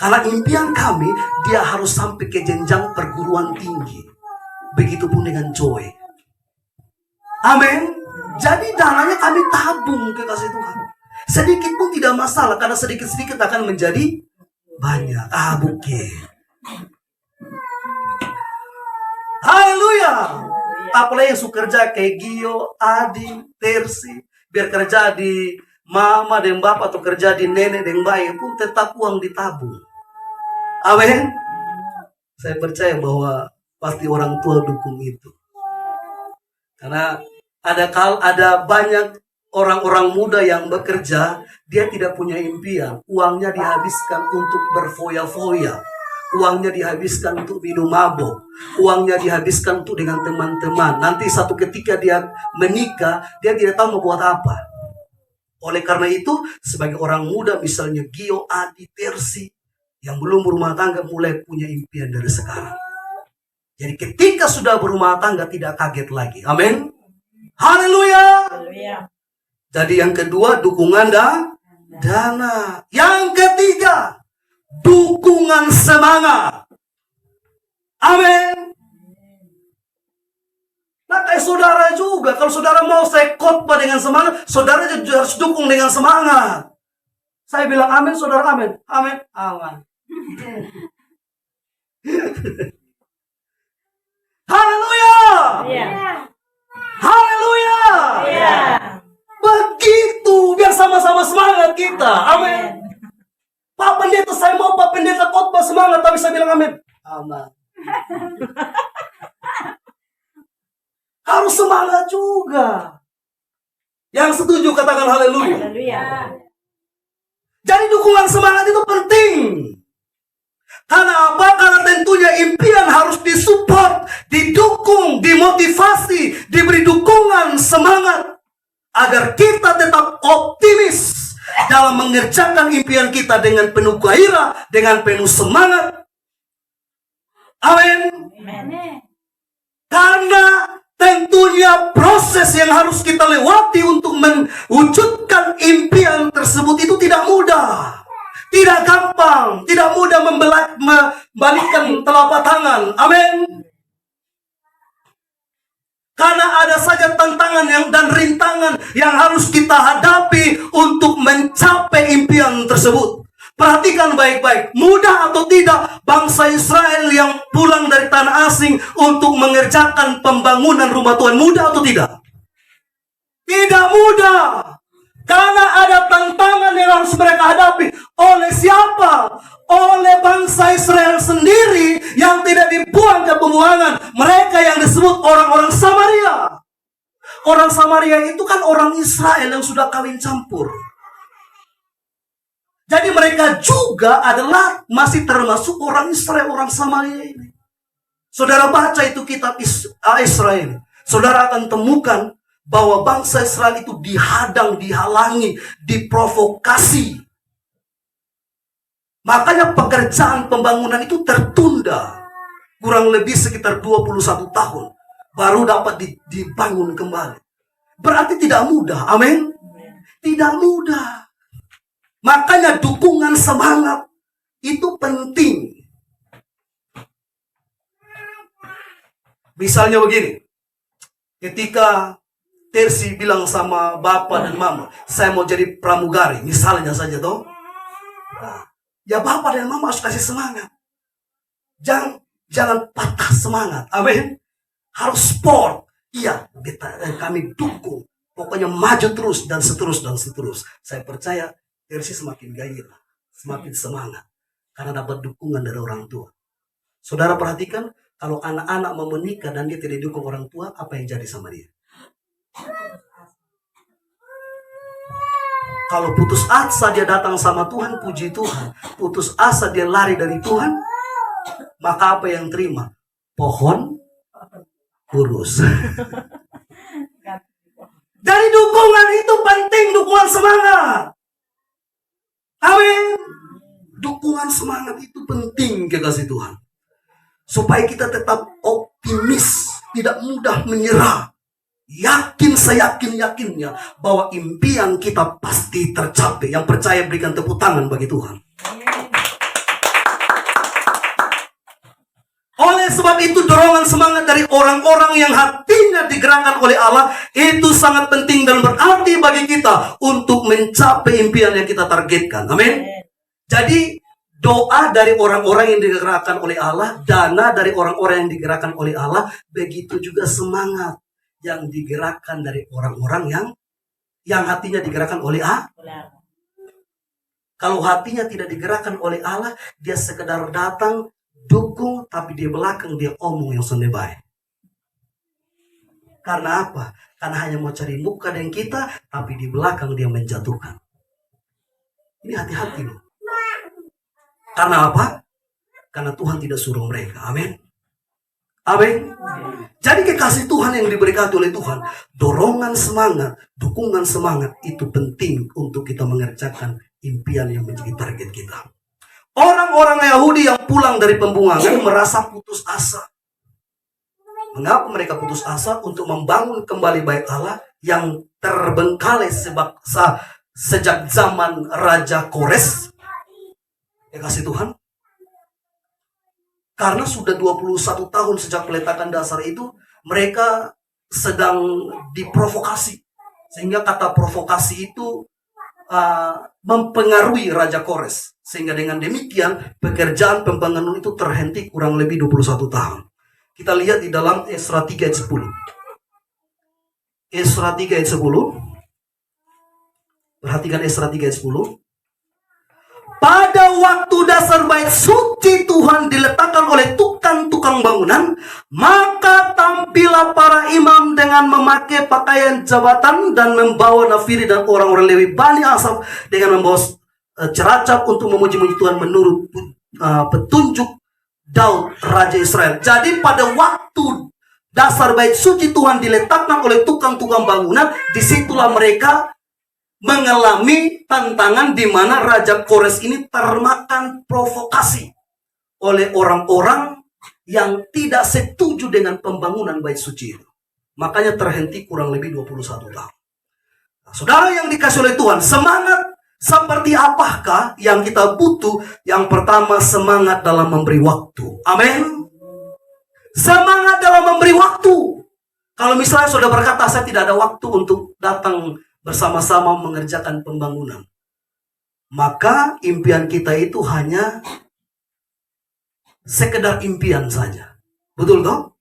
[SPEAKER 1] Karena impian kami, dia harus sampai ke jenjang perguruan tinggi. Begitupun dengan Joy. Amin. Jadi dananya kami tabung, kekasih Tuhan. Sedikit pun tidak masalah, karena sedikit-sedikit akan menjadi banyak. Bukit. Haleluya. Apalagi yang suka kerja kayak Gio, Adi, Tersi, biar kerja di mama dan bapak atau kerja di nenek dan bayi pun tetap uang ditabung. Amin. Saya percaya bahwa pasti orang tua dukung itu. Karena ada banyak orang-orang muda yang bekerja, dia tidak punya impian. Uangnya dihabiskan untuk berfoya-foya. Uangnya dihabiskan untuk minum mabuk. Uangnya dihabiskan untuk dengan teman-teman. Nanti satu ketika dia menikah, dia tidak tahu mau buat apa. Oleh karena itu, sebagai orang muda misalnya Gio, Adi, Tersi, yang belum berumah tangga mulai punya impian dari sekarang. Jadi ketika sudah berumah tangga tidak kaget lagi. Amin. Haleluya. Jadi yang kedua dukungan dana. Yang ketiga dukungan semangat. Amin. Nah kayak saudara juga. Kalau saudara mau saya khotbah dengan semangat, saudara juga harus dukung dengan semangat. Saya bilang amin, saudara amin. Amin. Amin. Haleluya.
[SPEAKER 2] Iya.
[SPEAKER 1] Haleluya.
[SPEAKER 2] Iya.
[SPEAKER 1] Begitu, biar sama-sama semangat kita. Amin. Pak Pendeta, saya mau Pak Pendeta khotbah semangat, tapi saya bilang amin. Amin. Harus semangat juga. Yang setuju katakan haleluya.
[SPEAKER 2] Haleluya.
[SPEAKER 1] Jadi dukungan semangat itu penting. Karena apa? Karena tentunya impian harus disupport, didukung, dimotivasi, diberi dukungan semangat agar kita tetap optimis dalam mengerjakan impian kita dengan penuh gairah, dengan penuh semangat. Amin.
[SPEAKER 2] Amin.
[SPEAKER 1] Karena tentunya proses yang harus kita lewati untuk mewujudkan impian tersebut itu tidak mudah. Tidak gampang, tidak mudah membalikkan telapak tangan. Amin. Karena ada saja tantangan dan rintangan yang harus kita hadapi untuk mencapai impian tersebut. Perhatikan baik-baik, mudah atau tidak bangsa Israel yang pulang dari tanah asing untuk mengerjakan pembangunan rumah Tuhan, mudah atau tidak? Tidak mudah. Karena ada tantangan yang harus mereka hadapi. Oleh siapa? Oleh bangsa Israel sendiri yang tidak dibuang ke pembuangan. Mereka yang disebut orang-orang Samaria. Orang Samaria itu kan orang Israel yang sudah kawin campur. Jadi mereka juga adalah masih termasuk orang Israel, orang Samaria ini. Saudara baca itu kitab Israel. Saudara akan temukan bahwa bangsa Israel itu dihadang, dihalangi, diprovokasi. Makanya pekerjaan pembangunan itu tertunda. Kurang lebih sekitar 21 tahun. Baru dapat dibangun kembali. Berarti tidak mudah. Amin. Tidak mudah. Makanya dukungan semangat itu penting. Misalnya begini. Ketika Tersi bilang sama bapak dan mama, saya mau jadi pramugari, misalnya saja toh. Nah, ya bapak dan mama harus kasih semangat. Jangan patah semangat. Amin. Harus sport. Iya, kami dukung. Pokoknya maju terus dan seterus. Saya percaya Tersi semakin gairah, semakin semangat karena dapat dukungan dari orang tua. Saudara perhatikan, kalau anak-anak mau menikah dan dia tidak didukung orang tua, apa yang jadi sama dia? Kalau putus asa dia datang sama Tuhan, puji Tuhan. Putus asa dia lari dari Tuhan, maka apa yang terima? Pohon kurus. Jadi dukungan itu penting, dukungan semangat. Amin. Dukungan semangat itu penting, kekasih Tuhan. Supaya kita tetap optimis, tidak mudah menyerah. Yakin, seyakin-yakinnya bahwa impian kita pasti tercapai. Yang percaya berikan tepuk tangan bagi Tuhan. Oleh sebab itu dorongan semangat dari orang-orang yang hatinya digerakkan oleh Allah itu sangat penting dan berarti bagi kita untuk mencapai impian yang kita targetkan. Amin. Jadi doa dari orang-orang yang digerakkan oleh Allah, dana dari orang-orang yang digerakkan oleh Allah, begitu juga semangat yang digerakkan dari orang-orang yang hatinya digerakkan oleh Allah. Kalau hatinya tidak digerakkan oleh Allah, dia sekedar datang, dukung, tapi di belakang dia omong yang senebay. Karena apa? Karena hanya mau cari muka dengan kita, tapi di belakang dia menjatuhkan. Ini hati-hati loh. Karena apa? Karena Tuhan tidak suruh mereka. Amin. Amin. Jadi kekasih Tuhan yang diberkati oleh Tuhan, dorongan semangat, dukungan semangat itu penting untuk kita mengerjakan impian yang menjadi target kita. Orang-orang Yahudi yang pulang dari pembuangan merasa putus asa. Mengapa mereka putus asa? Untuk membangun kembali bait Allah yang terbengkalai sejak zaman Raja Kores. Kekasih Tuhan. Karena sudah 21 tahun sejak peletakan dasar itu, mereka sedang diprovokasi. Sehingga kata provokasi itu mempengaruhi Raja Kores. Sehingga dengan demikian pekerjaan pembangunan itu terhenti kurang lebih 21 tahun. Kita lihat di dalam Esra 3 ayat 10. Esra 3 ayat 10. Perhatikan Esra 3 ayat 10. Pada waktu dasar bait suci Tuhan diletakkan oleh tukang-tukang bangunan, maka tampillah para imam dengan memakai pakaian jabatan dan membawa nafiri dan orang-orang Lewi Bani Asaf dengan membawa ceracap untuk memuji-muji Tuhan menurut petunjuk Daud Raja Israel. Jadi pada waktu dasar bait suci Tuhan diletakkan oleh tukang-tukang bangunan, disitulah mereka mengalami tantangan di mana Raja Kores ini termakan provokasi oleh orang-orang yang tidak setuju dengan pembangunan bait suci itu. Makanya terhenti kurang lebih 21 tahun. Nah, saudara yang dikasih oleh Tuhan, semangat seperti apakah yang kita butuh? Yang pertama, semangat dalam memberi waktu. Amin. Semangat dalam memberi waktu. Kalau misalnya saudara berkata, saya tidak ada waktu untuk datang bersama-sama mengerjakan pembangunan, maka impian kita itu hanya sekedar impian saja. Betul toh?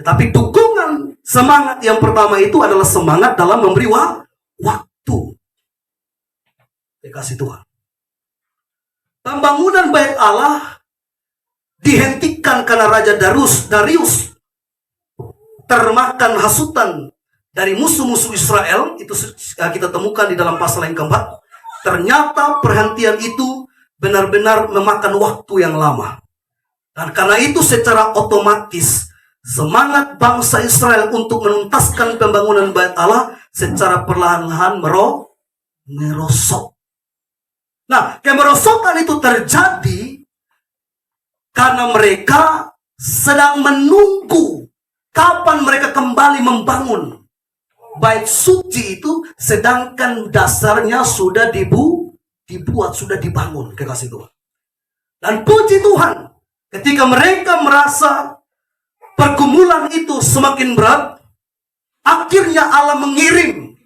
[SPEAKER 1] Tetapi dukungan semangat yang pertama itu adalah semangat dalam memberi waktu. Dikasih Tuhan. Pembangunan bait Allah dihentikan karena Raja Darius termakan hasutan dari musuh-musuh Israel. Itu kita temukan di dalam pasal yang keempat. Ternyata perhentian itu benar-benar memakan waktu yang lama. Dan karena itu secara otomatis semangat bangsa Israel untuk menuntaskan pembangunan bait Allah secara perlahan-lahan merosot. Nah, kemerosotan itu terjadi karena mereka sedang menunggu kapan mereka kembali membangun bait suci itu, sedangkan dasarnya sudah dibuat, sudah dibangun. Kekasih Tuhan. Dan puji Tuhan, ketika mereka merasa pergumulan itu semakin berat, akhirnya Allah mengirim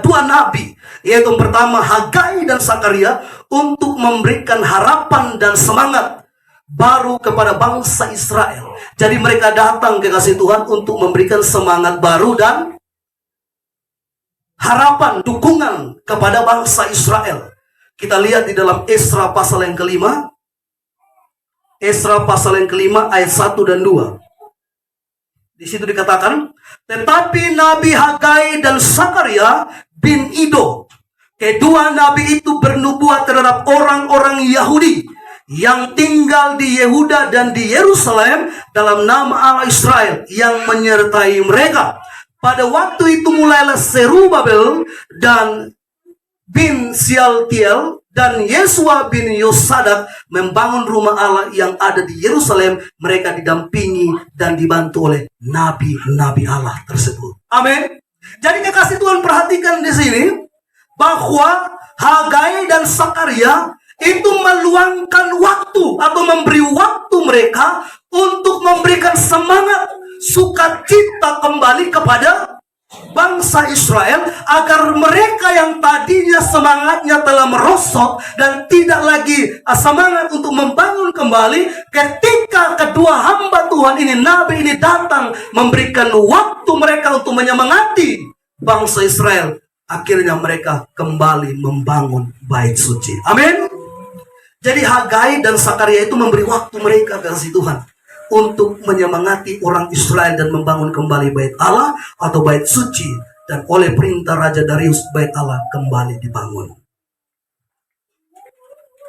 [SPEAKER 1] dua nabi, yaitu yang pertama Hagai dan Sakaria, untuk memberikan harapan dan semangat baru kepada bangsa Israel. Jadi mereka datang, kekasih Tuhan, untuk memberikan semangat baru dan harapan, dukungan kepada bangsa Israel. Kita lihat di dalam Esra pasal yang kelima. Esra pasal yang kelima ayat 1 dan 2. Di situ dikatakan, tetapi Nabi Hagai dan Sakaria bin Ido, kedua nabi itu bernubuat terhadap orang-orang Yahudi yang tinggal di Yehuda dan di Yerusalem dalam nama Allah Israel yang menyertai mereka. Pada waktu itu mulailah Serubabel dan bin Sialtiel dan Yesua bin Yosadak membangun rumah Allah yang ada di Yerusalem. Mereka didampingi dan dibantu oleh nabi-nabi Allah tersebut. Amin. Jadi kekasih Tuhan, perhatikan di sini bahwa Hagai dan Sakaria itu meluangkan waktu atau memberi waktu mereka untuk memberikan semangat, sukacita kembali kepada bangsa Israel, agar mereka yang tadinya semangatnya telah merosot dan tidak lagi semangat untuk membangun kembali, ketika kedua hamba Tuhan ini, nabi ini datang memberikan waktu mereka untuk menyemangati bangsa Israel, akhirnya mereka kembali membangun bait suci. Amin. Jadi Hagai dan Sakaria itu memberi waktu mereka, kasih Tuhan, untuk menyemangati orang Israel dan membangun kembali bait Allah atau bait suci. Dan oleh perintah Raja Darius, bait Allah kembali dibangun.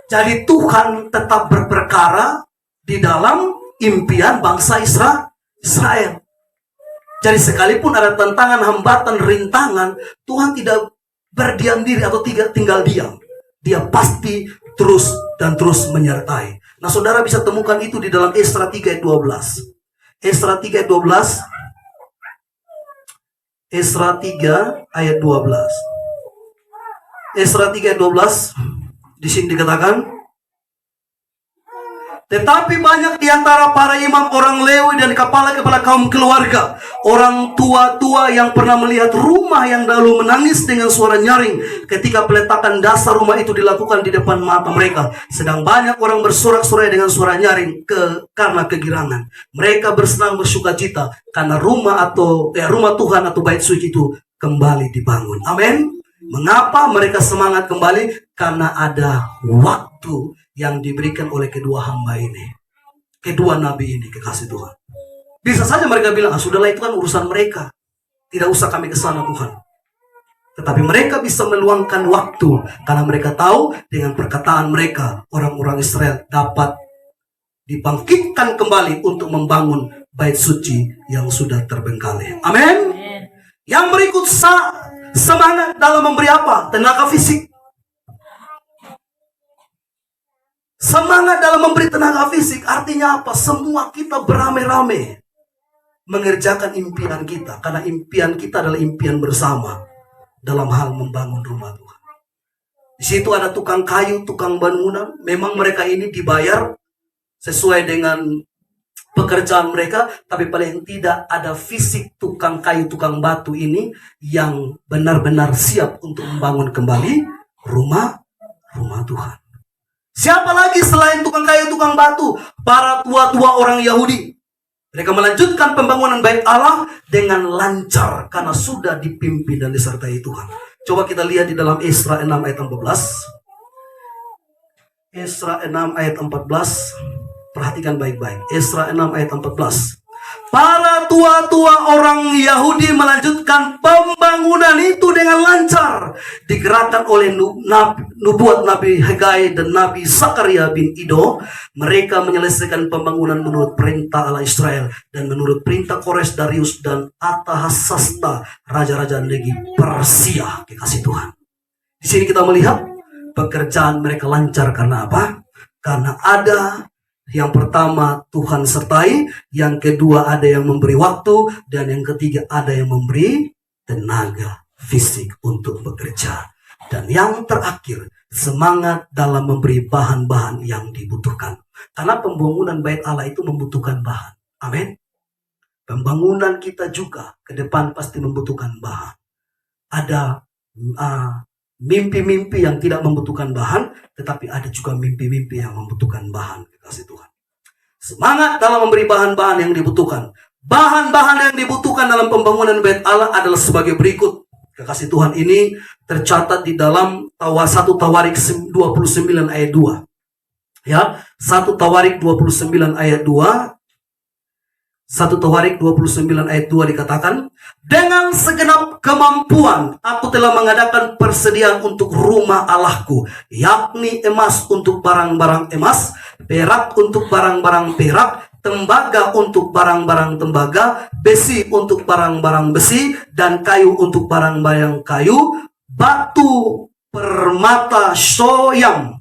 [SPEAKER 1] Jadi Tuhan tetap berperkara di dalam impian bangsa Israel. Jadi sekalipun ada tantangan, hambatan, rintangan, Tuhan tidak berdiam diri atau tinggal diam. Dia pasti terus dan terus menyertai. Nah, saudara bisa temukan itu di dalam Esra 3 ayat 12. Esra 3 ayat 12. Esra 3 ayat 12. Esra 3 ayat 12. Di sini dikatakan, Tetapi banyak di antara para imam, orang Lewi, dan kepala-kepala kaum keluarga, orang tua-tua yang pernah melihat rumah yang dahulu menangis dengan suara nyaring ketika peletakan dasar rumah itu dilakukan di depan mata mereka. Sedang banyak orang bersorak-sorai dengan suara nyaring karena kegirangan. Mereka bersenang bersukacita karena rumah Tuhan atau bait suci itu kembali dibangun. Amin. Mengapa mereka semangat kembali? Karena ada waktu yang diberikan oleh kedua hamba ini, kedua nabi ini, kekasih Tuhan. Bisa saja mereka bilang, sudahlah itu kan urusan mereka, tidak usah kami ke sana Tuhan. Tetapi mereka bisa meluangkan waktu karena mereka tahu dengan perkataan mereka orang-orang Israel dapat dibangkitkan kembali untuk membangun bait suci yang sudah terbengkalai. Amin. Yang berikut, semangat dalam memberi apa? Tenaga fisik. Semangat dalam memberi tenaga fisik artinya apa? Semua kita beramai-ramai mengerjakan impian kita. Karena impian kita adalah impian bersama dalam hal membangun rumah Tuhan. Di situ ada tukang kayu, tukang bangunan. Memang mereka ini dibayar sesuai dengan pekerjaan mereka. Tapi paling tidak ada fisik tukang kayu, tukang batu ini yang benar-benar siap untuk membangun kembali rumah Tuhan. Siapa lagi selain tukang kayu, tukang batu? Para tua-tua orang Yahudi. Mereka melanjutkan pembangunan bait Allah dengan lancar karena sudah dipimpin dan disertai Tuhan. Coba kita lihat di dalam Esra 6 ayat 14. Esra 6 ayat 14. Perhatikan baik-baik. Esra 6 ayat 14. Para tua-tua orang Yahudi melanjutkan pembangunan itu dengan lancar. Digerakkan oleh nubuat Nabi Hagai dan Nabi Zakaria bin Ido. Mereka menyelesaikan pembangunan menurut perintah Allah Israel. Dan menurut perintah Kores, Darius, dan Artahsasta, raja-raja negeri Persia. Kekasih Tuhan. Di sini kita melihat pekerjaan mereka lancar karena apa? Karena ada yang pertama Tuhan sertai, yang kedua ada yang memberi waktu, dan yang ketiga ada yang memberi tenaga fisik untuk bekerja. Dan yang terakhir, semangat dalam memberi bahan-bahan yang dibutuhkan. Karena pembangunan bait Allah itu membutuhkan bahan. Amin. Pembangunan kita juga ke depan pasti membutuhkan bahan. Ada mimpi-mimpi yang tidak membutuhkan bahan, tetapi ada juga mimpi-mimpi yang membutuhkan bahan, kekasih Tuhan. Semangat dalam memberi bahan-bahan yang dibutuhkan. Bahan-bahan yang dibutuhkan dalam pembangunan bait Allah adalah sebagai berikut. Kekasih Tuhan, ini tercatat di dalam 1 Tawarik 29 ayat 2. Ya, 1 Tawarik 29 ayat 2. 1 Tawarik 29 ayat 2 dikatakan, dengan segenap kemampuan aku telah mengadakan persediaan untuk rumah Allahku, yakni emas untuk barang-barang emas, perak untuk barang-barang perak, tembaga untuk barang-barang tembaga, besi untuk barang-barang besi, dan kayu untuk barang-barang kayu, batu permata soham,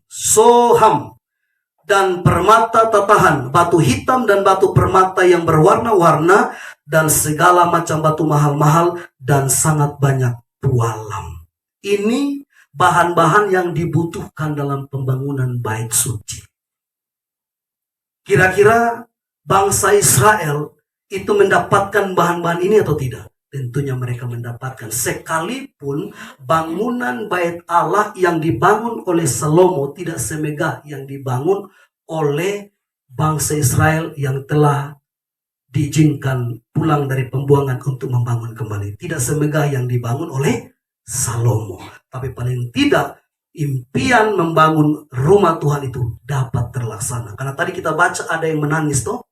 [SPEAKER 1] dan permata tatahan, batu hitam dan batu permata yang berwarna-warna, dan segala macam batu mahal-mahal, dan sangat banyak pualam. Ini bahan-bahan yang dibutuhkan dalam pembangunan bait suci. Kira-kira bangsa Israel itu mendapatkan bahan-bahan ini atau tidak? Tentunya mereka mendapatkan. Sekalipun bangunan bait Allah yang dibangun oleh Salomo tidak semegah yang dibangun oleh bangsa Israel yang telah diizinkan pulang dari pembuangan untuk membangun kembali. Tidak semegah yang dibangun oleh Salomo. Tapi paling tidak impian membangun rumah Tuhan itu dapat terlaksana. Karena tadi kita baca ada yang menangis toh.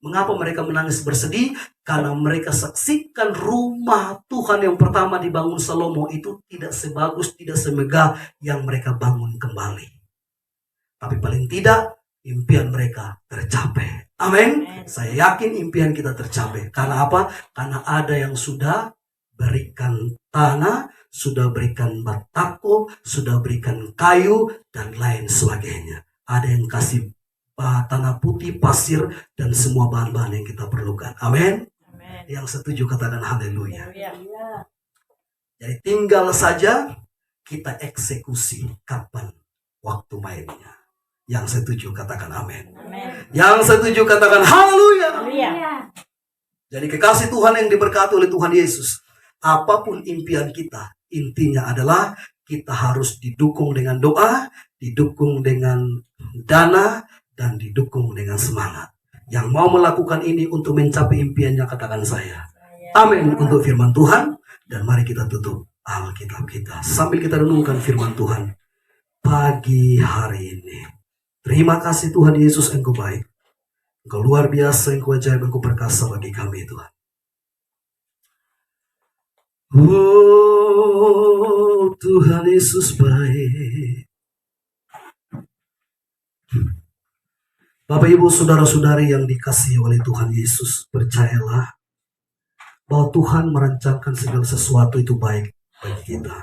[SPEAKER 1] Mengapa mereka menangis bersedih? Karena mereka saksikan rumah Tuhan yang pertama dibangun Salomo itu tidak sebagus, tidak semegah yang mereka bangun kembali. Tapi paling tidak impian mereka tercapai. Amin. Saya yakin impian kita tercapai. Karena apa? Karena ada yang sudah berikan tanah, sudah berikan batako, sudah berikan kayu, dan lain sebagainya. Ada yang kasih tanah putih, pasir, dan semua bahan-bahan yang kita perlukan. Amin. Yang setuju katakan haleluya. Jadi tinggal saja kita eksekusi kapan waktu mainnya. Yang setuju katakan amin.
[SPEAKER 2] Amin.
[SPEAKER 1] Yang setuju katakan haleluya.
[SPEAKER 2] Haleluya.
[SPEAKER 1] Jadi kekasih Tuhan yang diberkati oleh Tuhan Yesus, apapun impian kita, intinya adalah kita harus didukung dengan doa, didukung dengan dana, dan didukung dengan semangat. Yang mau melakukan ini untuk mencapai impiannya, katakan saya. Amin untuk firman Tuhan. Dan mari kita tutup Alkitab kita sambil kita renungkan firman Tuhan pagi hari ini. Terima kasih Tuhan Yesus, Engkau baik. Engkau luar biasa, Engkau ajaib, Engkau perkasa bagi kami Tuhan. Oh Tuhan Yesus baik. Bapak Ibu saudara-saudari yang dikasihi oleh Tuhan Yesus, percayalah bahwa Tuhan merancangkan segala sesuatu itu baik bagi kita.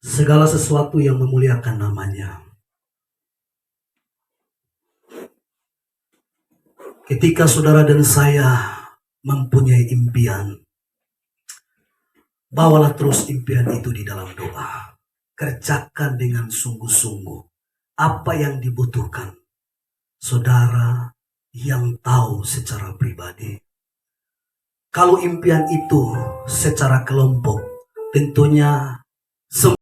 [SPEAKER 1] Segala sesuatu yang memuliakan namanya. Ketika saudara dan saya mempunyai impian, bawalah terus impian itu di dalam doa. Kerjakan dengan sungguh-sungguh apa yang dibutuhkan. Saudara yang tahu secara pribadi. Kalau impian itu secara kelompok, tentunya